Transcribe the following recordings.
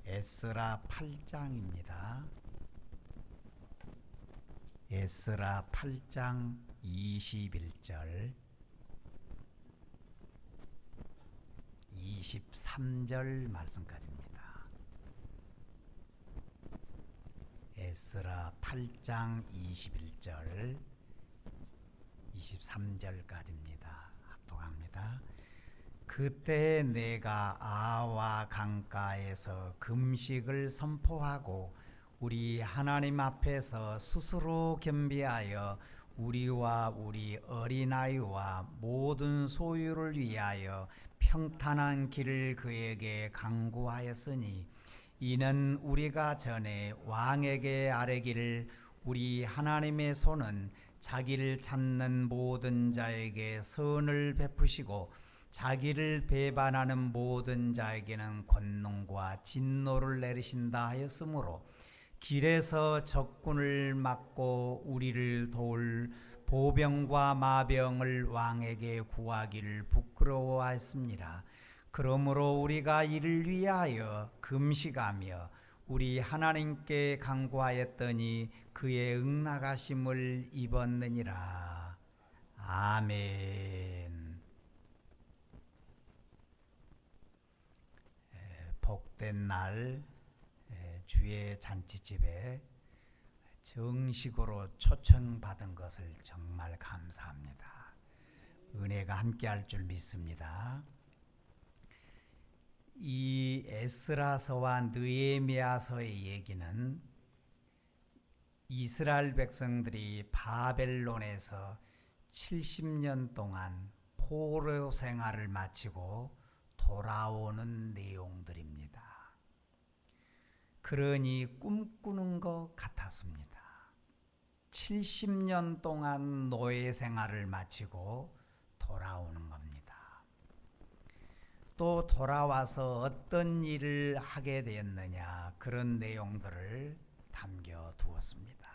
에스라 8장입니다. 에스라 8장 21절 23절 말씀까지입니다. 에스라 8장 21절 23절까지입니다. 합독합니다. 그때 내가 아와 강가에서 금식을 선포하고 우리 하나님 앞에서 스스로 겸비하여 우리와 우리 어린아이와 모든 소유를 위하여 평탄한 길을 그에게 강구하였으니 이는 우리가 전에 왕에게 아뢰기를 우리 하나님의 손은 자기를 찾는 모든 자에게 선을 베푸시고 자기를 배반하는 모든 자에게는 권능과 진노를 내리신다 하였으므로 길에서 적군을 막고 우리를 도울 보병과 마병을 왕에게 구하기를 부끄러워하였습니다. 그러므로 우리가 이를 위하여 금식하며 우리 하나님께 간구하였더니 그의 응낙하심을 입었느니라. 아멘. 복된 날 주의 잔치집에 정식으로 초청받은 것을 정말 감사합니다. 은혜가 함께할 줄 믿습니다. 이 에스라서와 느헤미야서의 얘기는 이스라엘 백성들이 바벨론에서 70년 동안 포로 생활을 마치고 돌아오는 내용들입니다. 그러니 꿈꾸는 것 같았습니다. 70년 동안 노예 생활을 마치고 돌아오는 겁니다. 또 돌아와서 어떤 일을 하게 되었느냐, 그런 내용들을 담겨두었습니다.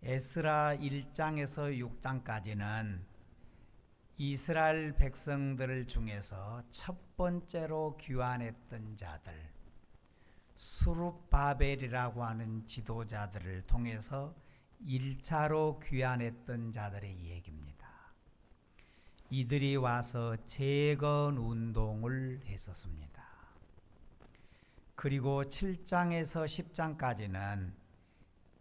에스라 1장에서 6장까지는 이스라엘 백성들 중에서 첫 번째로 귀환했던 자들, 수룹바벨이라고 하는 지도자들을 통해서 1차로 귀환했던 자들의 얘기입니다. 이들이 와서 재건 운동을 했었습니다. 그리고 7장에서 10장까지는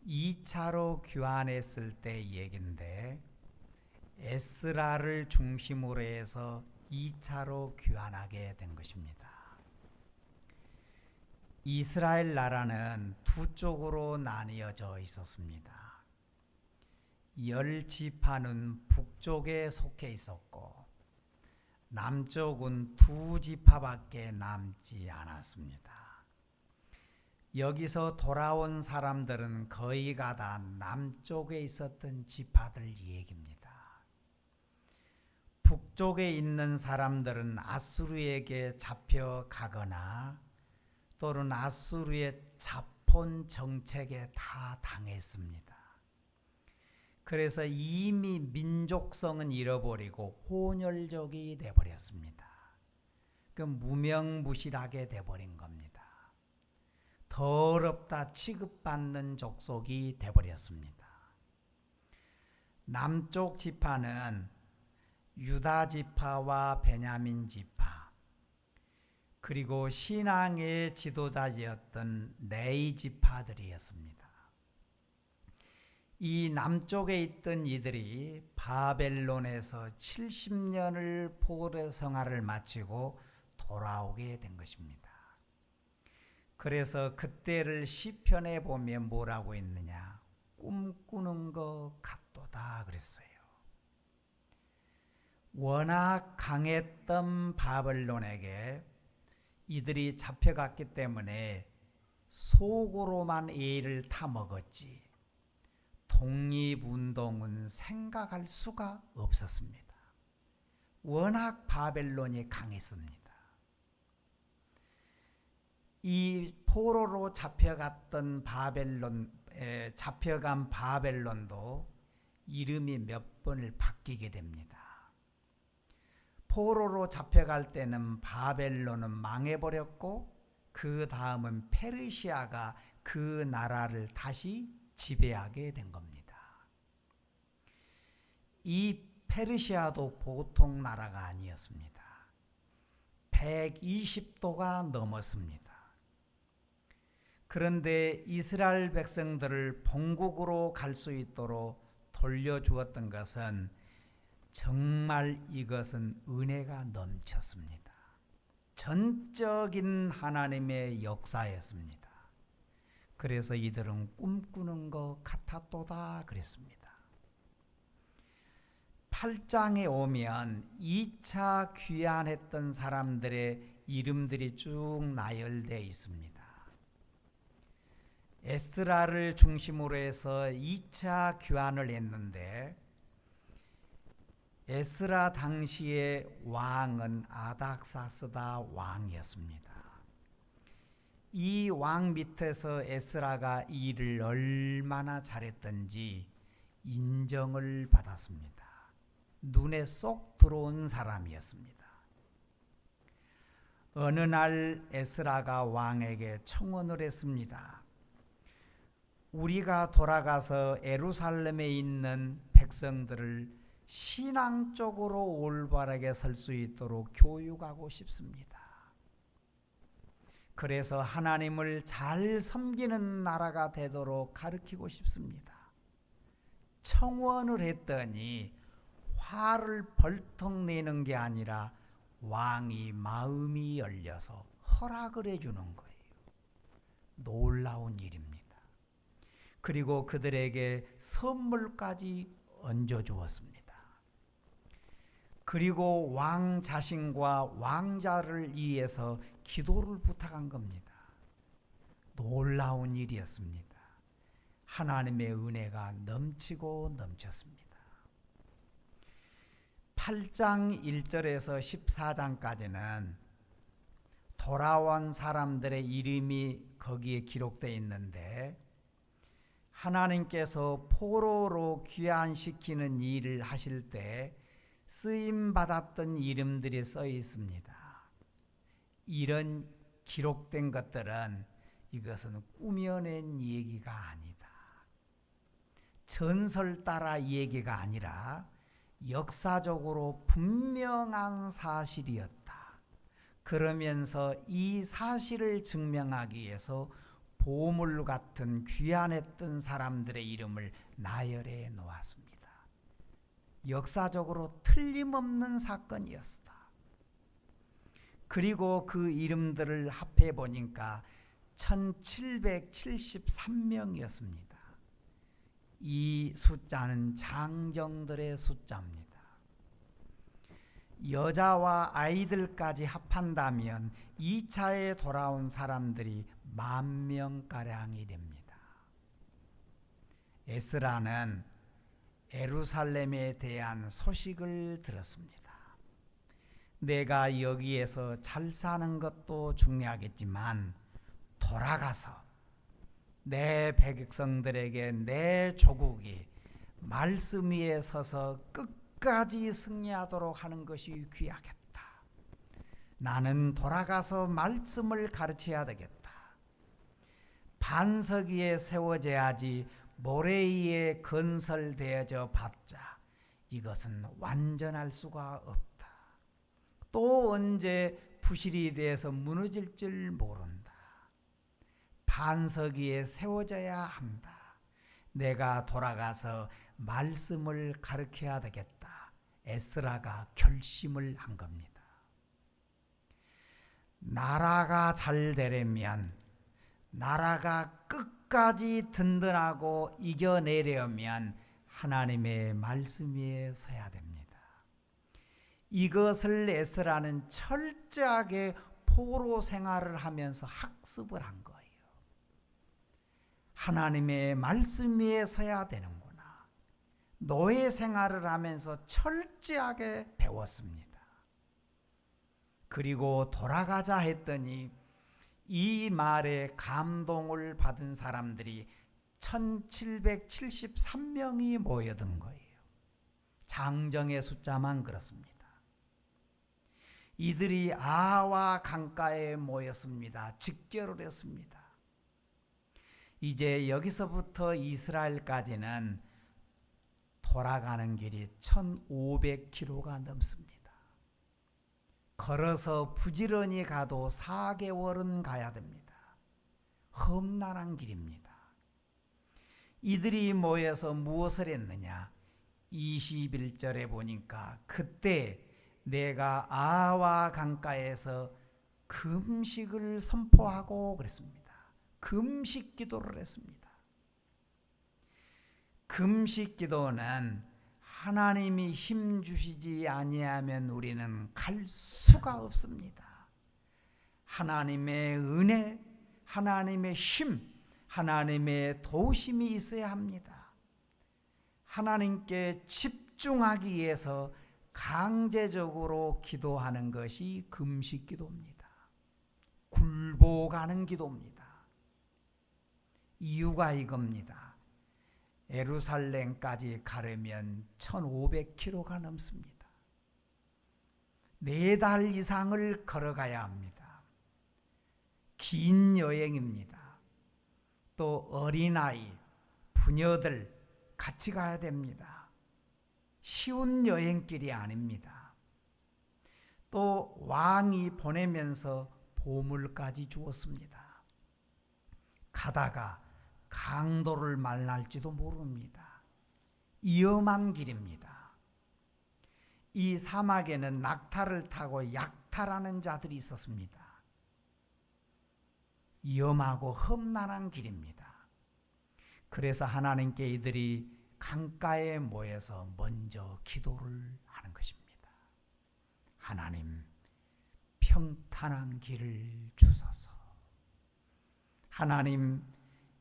2차로 귀환했을 때 얘기인데 에스라를 중심으로 해서 2차로 귀환하게 된 것입니다. 이스라엘 나라는 두 쪽으로 나뉘어져 있었습니다. 10지파는 북쪽에 속해 있었고 남쪽은 2지파밖에 남지 않았습니다. 여기서 돌아온 사람들은 거의가 다 남쪽에 있었던 지파들 얘기입니다. 북쪽에 있는 사람들은 아수르에게 잡혀가거나 또는 아수르의 자폰 정책에 다 당했습니다. 그래서 이미 민족성은 잃어버리고 혼혈족이 되어버렸습니다. 그 무명무실하게 되어버린 겁니다. 더럽다 취급받는 족속이 되어버렸습니다. 남쪽 지파는 유다 지파와 베냐민 지파, 그리고 신앙의 지도자였던 레위 지파들이었습니다. 이 남쪽에 있던 이들이 바벨론에서 70년을 포로 생활을 마치고 돌아오게 된 것입니다. 그래서 그때를 시편에 보면 뭐라고 했느냐, 꿈꾸는 것 같도다 그랬어요. 워낙 강했던 바벨론에게 이들이 잡혀갔기 때문에 속으로만 애를 타먹었지 독립운동은 생각할 수가 없었습니다. 워낙 바벨론이 강했습니다. 이 포로로 잡혀간 바벨론도 이름이 몇 번을 바뀌게 됩니다. 포로로 잡혀갈 때는 바벨론은 망해버렸고 그 다음은 페르시아가 그 나라를 다시 지배하게 된 겁니다. 이 페르시아도 보통 나라가 아니었습니다. 120도가 넘었습니다. 그런데 이스라엘 백성들을 본국으로 갈 수 있도록 돌려주었던 것은 정말 이것은 은혜가 넘쳤습니다. 전적인 하나님의 역사였습니다. 그래서 이들은 꿈꾸는 것 같았도다 그랬습니다. 8장에 오면 2차 귀환했던 사람들의 이름들이 쭉 나열되어 있습니다. 에스라를 중심으로 해서 2차 귀환을 했는데 에스라 당시의 왕은 아닥사스다 왕이었습니다. 이 왕 밑에서 에스라가 일을 얼마나 잘했던지 인정을 받았습니다. 눈에 쏙 들어온 사람이었습니다. 어느 날 에스라가 왕에게 청원을 했습니다. 우리가 돌아가서 예루살렘에 있는 백성들을 신앙적으로 올바르게 설 수 있도록 교육하고 싶습니다. 그래서 하나님을 잘 섬기는 나라가 되도록 가르치고 싶습니다. 청원을 했더니 화를 벌떡 내는 게 아니라 왕이 마음이 열려서 허락을 해주는 거예요. 놀라운 일입니다. 그리고 그들에게 선물까지 얹어주었습니다. 그리고 왕 자신과 왕자를 위해서 기도를 부탁한 겁니다. 놀라운 일이었습니다. 하나님의 은혜가 넘치고 넘쳤습니다. 8장 1절에서 14장까지는 돌아온 사람들의 이름이 거기에 기록되어 있는데 하나님께서 포로로 귀환시키는 일을 하실 때 쓰임받았던 이름들이 써 있습니다. 이런 기록된 것들은 이것은 꾸며낸 얘기가 아니다. 전설 따라 얘기가 아니라 역사적으로 분명한 사실이었다. 그러면서 이 사실을 증명하기 위해서 보물 같은 귀환했던 사람들의 이름을 나열해 놓았습니다. 역사적으로 틀림없는 사건이었다. 그리고 그 이름들을 합해 보니까 1773명이었습니다. 이 숫자는 장정들의 숫자입니다. 여자와 아이들까지 합한다면 2차에 돌아온 사람들이 10,000명가량이 됩니다. 에스라는 예루살렘에 대한 소식을 들었습니다. 내가 여기에서 잘 사는 것도 중요하겠지만 돌아가서 내 백성들에게 내 조국이 말씀 위에 서서 끝까지 승리하도록 하는 것이 귀하겠다. 나는 돌아가서 말씀을 가르쳐야 되겠다. 반석 위에 세워져야지 모래 위에 건설되어져 봤자 이것은 완전할 수가 없다. 또 언제 부실이 되어서 무너질 줄 모른다. 반석 위에 세워져야 한다. 내가 돌아가서 말씀을 가르쳐야 되겠다. 에스라가 결심을 한 겁니다. 나라가 잘 되려면, 나라가 끝까지 든든하고 이겨내려면 하나님의 말씀 위에 서야 됩니다. 이것을 에스라는 철저하게 포로 생활을 하면서 학습을 한 거예요. 하나님의 말씀 위에 서야 되는구나. 노예 생활을 하면서 철저하게 배웠습니다. 그리고 돌아가자 했더니 이 말에 감동을 받은 사람들이 1773명이 모여든 거예요. 장정의 숫자만 그렇습니다. 이들이 아와 강가에 모였습니다. 직결을 했습니다. 이제 여기서부터 이스라엘까지는 돌아가는 길이 1500km가 넘습니다. 걸어서 부지런히 가도 4개월은 가야 됩니다. 험난한 길입니다. 이들이 모여서 무엇을 했느냐? 21절에 보니까 그때 내가 아와 강가에서 금식을 선포하고 그랬습니다. 금식 기도를 했습니다. 금식 기도는 하나님이 힘 주시지 아니하면 우리는 갈 수가 없습니다. 하나님의 은혜, 하나님의 힘, 하나님의 도우심이 있어야 합니다. 하나님께 집중하기 위해서 강제적으로 기도하는 것이 금식 기도입니다. 굴복하는 기도입니다. 이유가 이겁니다. 예루살렘까지 가려면 1500km가 넘습니다. 4달 이상을 걸어가야 합니다. 긴 여행입니다. 또 어린아이, 부녀들 같이 가야 됩니다. 쉬운 여행길이 아닙니다. 또 왕이 보내면서 보물까지 주었습니다. 가다가 강도를 만날지도 모릅니다. 위험한 길입니다. 이 사막에는 낙타를 타고 약탈하는 자들이 있었습니다. 위험하고 험난한 길입니다. 그래서 하나님께 이들이 강가에 모여서 먼저 기도를 하는 것입니다. 하나님, 평탄한 길을 주소서. 하나님,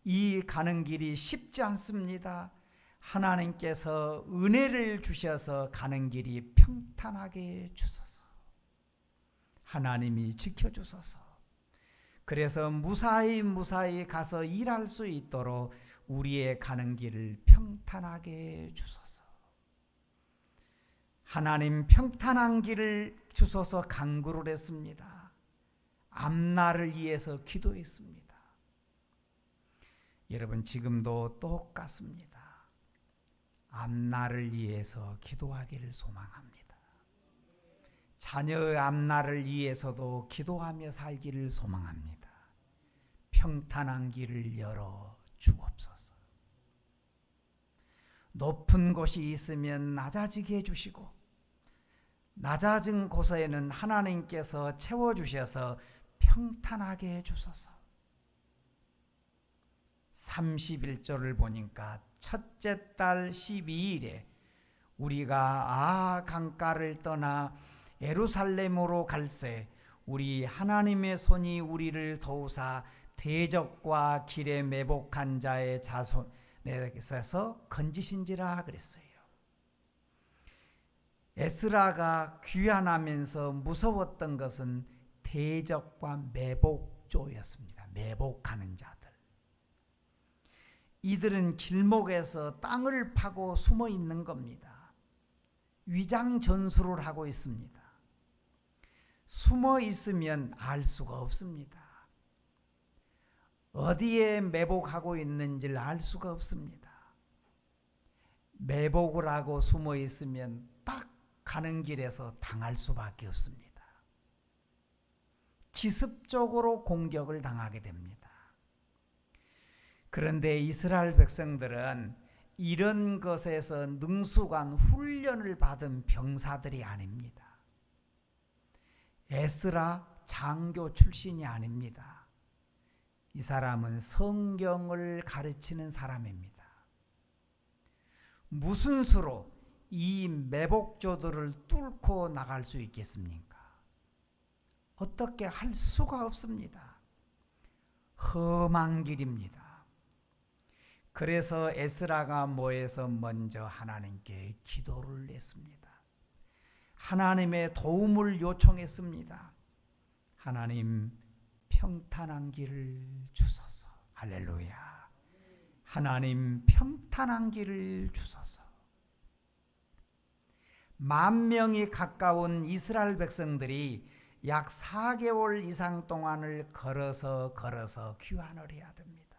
이 가는 길이 쉽지 않습니다. 하나님께서 은혜를 주셔서 가는 길이 평탄하게 주소서. 하나님이 지켜주소서. 그래서 무사히 가서 일할 수 있도록 우리의 가는 길을 평탄하게 주소서. 하나님, 평탄한 길을 주소서 간구를 했습니다. 앞날을 위해서 기도했습니다. 여러분, 지금도 똑같습니다. 앞날을 위해서 기도하기를 소망합니다. 자녀의 앞날을 위해서도 기도하며 살기를 소망합니다. 평탄한 길을 열어 주옵소서. 높은 곳이 있으면 낮아지게 해주시고, 낮아진 곳에는 하나님께서 채워주셔서 평탄하게 해주소서. 31절을 보니까 첫째 달 12일에 우리가 강가를 떠나 예루살렘으로 갈새 우리 하나님의 손이 우리를 도우사 대적과 길에 매복한 자의 자손에게서 건지신지라 그랬어요. 에스라가 귀환하면서 무서웠던 것은 대적과 매복조였습니다. 매복하는 자들. 이들은 길목에서 땅을 파고 숨어 있는 겁니다. 위장 전술을 하고 있습니다. 숨어 있으면 알 수가 없습니다. 어디에 매복하고 있는지를 알 수가 없습니다. 매복을 하고 숨어 있으면 딱 가는 길에서 당할 수밖에 없습니다. 기습적으로 공격을 당하게 됩니다. 그런데 이스라엘 백성들은 이런 것에서 능숙한 훈련을 받은 병사들이 아닙니다. 에스라 장교 출신이 아닙니다. 이 사람은 성경을 가르치는 사람입니다. 무슨 수로 이 매복조들을 뚫고 나갈 수 있겠습니까? 어떻게 할 수가 없습니다. 험한 길입니다. 그래서 에스라가 모여서 먼저 하나님께 기도를 했습니다. 하나님의 도움을 요청했습니다. 하나님, 평탄한 길을 주소서. 할렐루야. 하나님, 평탄한 길을 주소서. 10,000명이 가까운 이스라엘 백성들이 약 4개월 이상 동안을 걸어서 귀환을 해야 됩니다.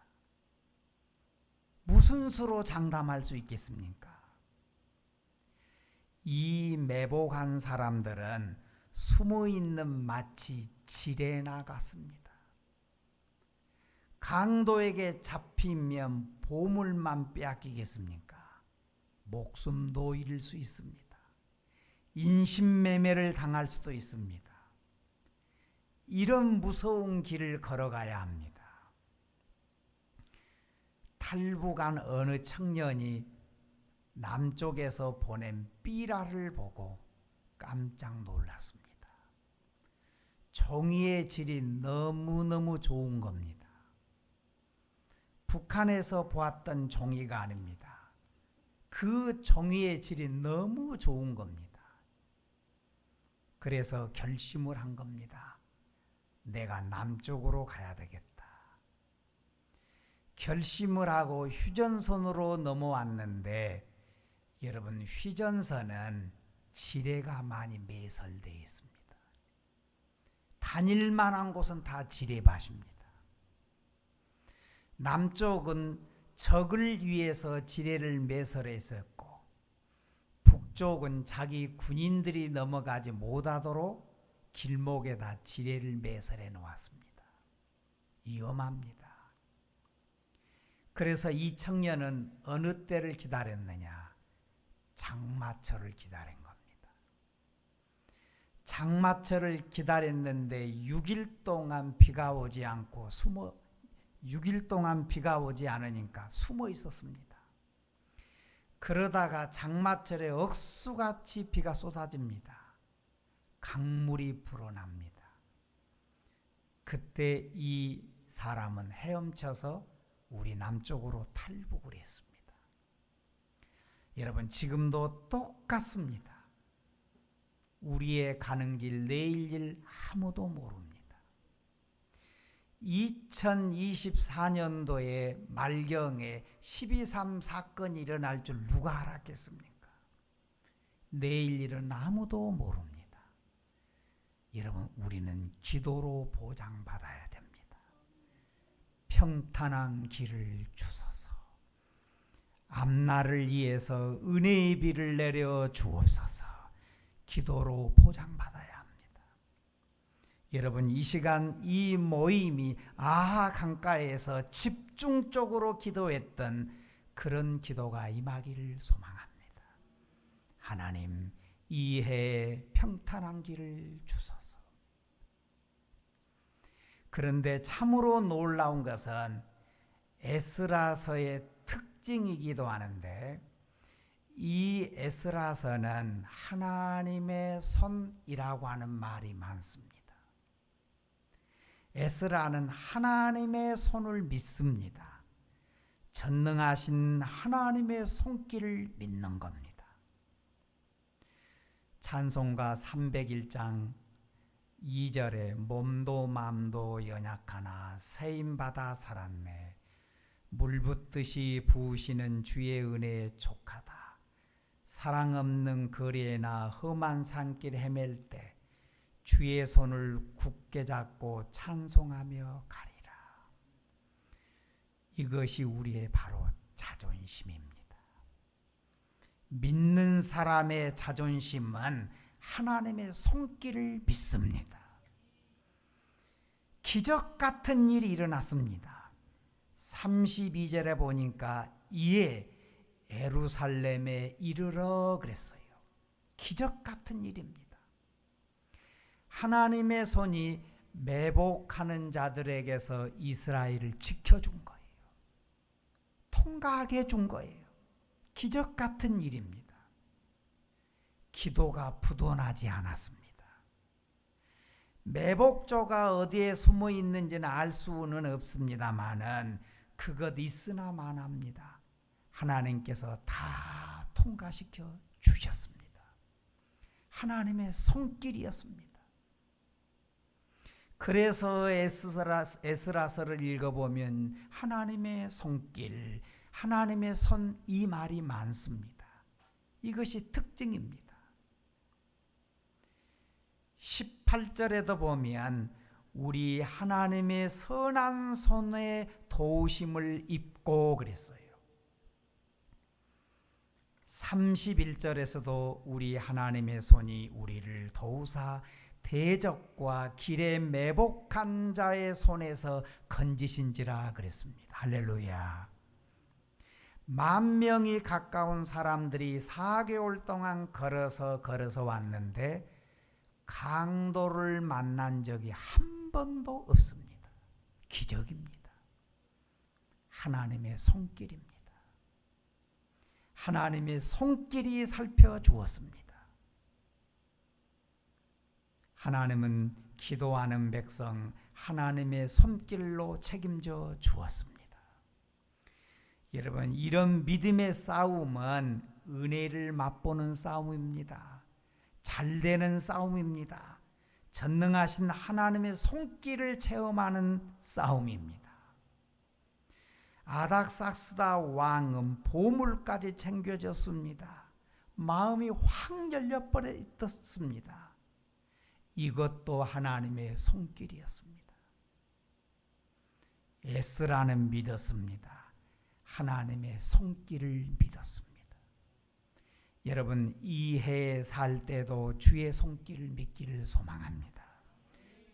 무슨 수로 장담할 수 있겠습니까? 이 매복한 사람들은 숨어있는 마치 지레나 같습니다. 강도에게 잡히면 보물만 빼앗기겠습니까? 목숨도 잃을 수 있습니다. 인신매매를 당할 수도 있습니다. 이런 무서운 길을 걸어가야 합니다. 탈북한 어느 청년이 남쪽에서 보낸 삐라를 보고 깜짝 놀랐습니다. 종이의 질이 너무너무 좋은 겁니다. 북한에서 보았던 종이가 아닙니다. 그 종이의 질이 너무 좋은 겁니다. 그래서 결심을 한 겁니다. 내가 남쪽으로 가야 되겠다. 결심을 하고 휴전선으로 넘어왔는데 여러분, 휴전선은 지뢰가 많이 매설되어 있습니다. 다닐 만한 곳은 다 지뢰밭입니다. 남쪽은 적을 위해서 지뢰를 매설했었고 북쪽은 자기 군인들이 넘어가지 못하도록 길목에다 지뢰를 매설해 놓았습니다. 위험합니다. 그래서 이 청년은 어느 때를 기다렸느냐? 장마철을 기다린 겁니다. 장마철을 기다렸는데 6일 동안 비가 오지 않고 6일 동안 비가 오지 않으니까 숨어 있었습니다. 그러다가 장마철에 억수같이 비가 쏟아집니다. 강물이 불어납니다. 그때 이 사람은 헤엄쳐서 우리 남쪽으로 탈북을 했습니다. 여러분, 지금도 똑같습니다. 우리의 가는 길, 내일 일 아무도 모릅니다. 2024년도에 말경에 12.3 사건이 일어날 줄 누가 알았겠습니까? 내일 일은 아무도 모릅니다. 여러분, 우리는 기도로 보장받아야 됩니다. 평탄한 길을 주소서. 앞날을 위해서 은혜의 비를 내려 주옵소서. 기도로 보장받아야 합니다. 여러분, 이 시간 이 모임이 아하 강가에서 집중적으로 기도했던 그런 기도가 임하기를 소망합니다. 하나님, 이해 평탄한 길을 주소서. 그런데 참으로 놀라운 것은 에스라서의 특징이기도 하는데, 이 에스라서는 하나님의 손이라고 하는 말이 많습니다. 에스라는 하나님의 손을 믿습니다. 전능하신 하나님의 손길을 믿는 겁니다. 찬송가 301장 2절에 몸도 마음도 연약하나 세임받아 살았네. 물 붓듯이 부으시는 주의 은혜에 족하다. 사랑 없는 거리에나 험한 산길 헤맬 때 주의 손을 굳게 잡고 찬송하며 가리라. 이것이 우리의 바로 자존심입니다. 믿는 사람의 자존심은 하나님의 손길을 믿습니다. 기적 같은 일이 일어났습니다. 32절에 보니까 이에 예루살렘에 이르러 그랬어요. 기적 같은 일입니다. 하나님의 손이 매복하는 자들에게서 이스라엘을 지켜준 거예요. 통과하게 해준 거예요. 기적 같은 일입니다. 기도가 부도나지 않았습니다. 매복조가 어디에 숨어 있는지는 알 수는 없습니다만은 그것 있으나 마나합니다. 하나님께서 다 통과시켜 주셨습니다. 하나님의 손길이었습니다. 그래서 에스라서를 읽어보면 하나님의 손길, 하나님의 손, 이 말이 많습니다. 이것이 특징입니다. 18절에도 보면 우리 하나님의 선한 손의 도우심을 입고 그랬어요. 31절에서도 우리 하나님의 손이 우리를 도우사 대적과 길에 매복한 자의 손에서 건지신지라 그랬습니다. 할렐루야. 10,000명이 가까운 사람들이 4개월 동안 걸어서 왔는데 강도를 만난 적이 한 번도 없습니다. 기적입니다. 하나님의 손길입니다. 하나님의 손길이 살펴주었습니다. 하나님은 기도하는 백성 하나님의 손길로 책임져 주었습니다. 여러분, 이런 믿음의 싸움은 은혜를 맛보는 싸움입니다. 잘되는 싸움입니다. 전능하신 하나님의 손길을 체험하는 싸움입니다. 아닥사스다 왕은 보물까지 챙겨졌습니다. 마음이 확 열려버려 있었습니다. 이것도 하나님의 손길이었습니다. 에스라는 믿었습니다. 하나님의 손길을 믿었습니다. 여러분, 이 해에 살 때도 주의 손길을 믿기를 소망합니다.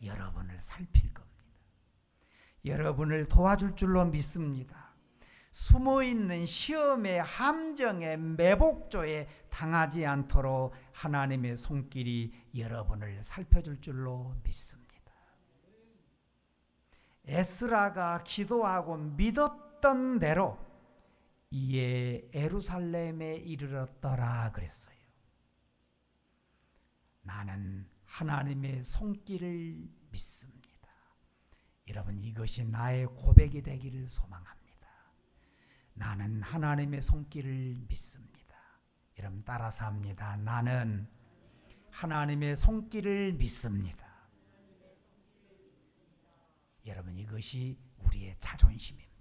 여러분을 살필 겁니다. 여러분을 도와줄 줄로 믿습니다. 숨어있는 시험의 함정의 매복조에 당하지 않도록 하나님의 손길이 여러분을 살펴줄 줄로 믿습니다. 에스라가 기도하고 믿었던 대로 이에 예루살렘에 이르렀더라 그랬어요. 나는 하나님의 손길을 믿습니다. 여러분, 이것이 나의 고백이 되기를 소망합니다. 나는 하나님의 손길을 믿습니다. 여러분, 따라서 합니다. 나는 하나님의 손길을 믿습니다. 여러분, 이것이 우리의 자존심입니다.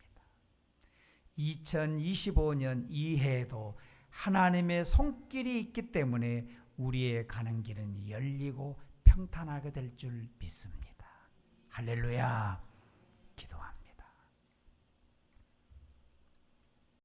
2025년 이 해에도 하나님의 손길이 있기 때문에 우리의 가는 길은 열리고 평탄하게 될 줄 믿습니다. 할렐루야. 기도합니다.